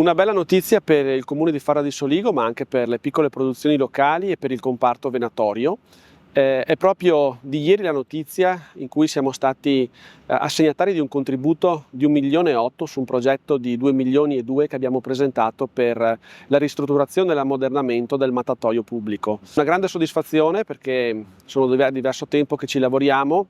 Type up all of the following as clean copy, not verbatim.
Una bella notizia per il comune di Farra di Soligo, ma anche per le piccole produzioni locali e per il comparto venatorio. È proprio di ieri la notizia in cui siamo stati assegnatari di un contributo di 1,8 milioni su un progetto di 2,2 milioni che abbiamo presentato per la ristrutturazione e l'ammodernamento del mattatoio pubblico. Una grande soddisfazione perché sono diverso tempo che ci lavoriamo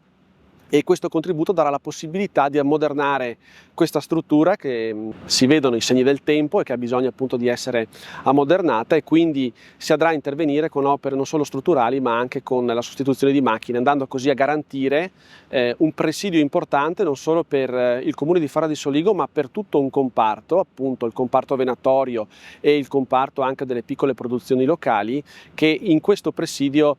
e questo contributo darà la possibilità di ammodernare questa struttura che si vedono i segni del tempo e che ha bisogno appunto di essere ammodernata, e quindi si andrà a intervenire con opere non solo strutturali ma anche con la sostituzione di macchine, andando così a garantire un presidio importante non solo per il comune di Farra di Soligo ma per tutto un comparto, appunto il comparto venatorio e il comparto anche delle piccole produzioni locali, che in questo presidio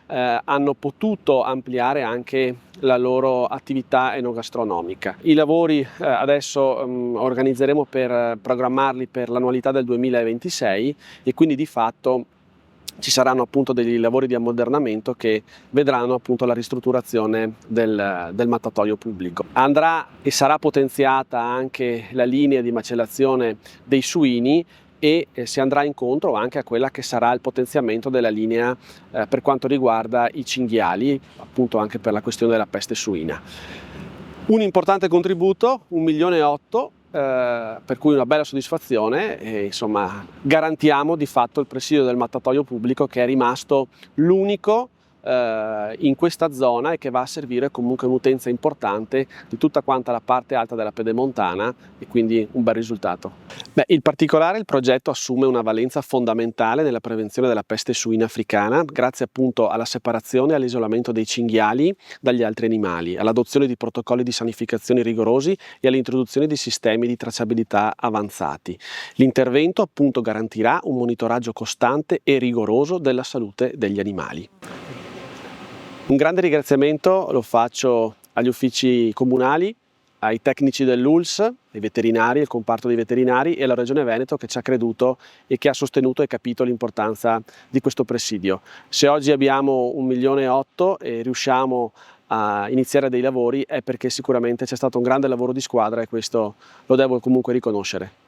hanno potuto ampliare anche la loro attività enogastronomica. I lavori adesso organizzeremo per programmarli per l'annualità del 2026 e quindi di fatto ci saranno appunto degli lavori di ammodernamento che vedranno appunto la ristrutturazione del mattatoio pubblico. Andrà e sarà potenziata anche la linea di macellazione dei suini e si andrà incontro anche a quella che sarà il potenziamento della linea per quanto riguarda i cinghiali, appunto anche per la questione della peste suina. Un importante contributo, 1,8 milioni, per cui una bella soddisfazione e insomma garantiamo di fatto il presidio del mattatoio pubblico, che è rimasto l'unico in questa zona e che va a servire comunque un'utenza importante di tutta quanta la parte alta della Pedemontana, e quindi un bel risultato. In particolare il progetto assume una valenza fondamentale nella prevenzione della peste suina africana, grazie appunto alla separazione e all'isolamento dei cinghiali dagli altri animali, all'adozione di protocolli di sanificazione rigorosi e all'introduzione di sistemi di tracciabilità avanzati. L'intervento appunto garantirà un monitoraggio costante e rigoroso della salute degli animali. Un grande ringraziamento lo faccio agli uffici comunali, ai tecnici dell'ULSS, ai veterinari, il comparto dei veterinari e alla Regione Veneto, che ci ha creduto e che ha sostenuto e capito l'importanza di questo presidio. Se oggi abbiamo 1,8 milioni e riusciamo a iniziare dei lavori è perché sicuramente c'è stato un grande lavoro di squadra, e questo lo devo comunque riconoscere.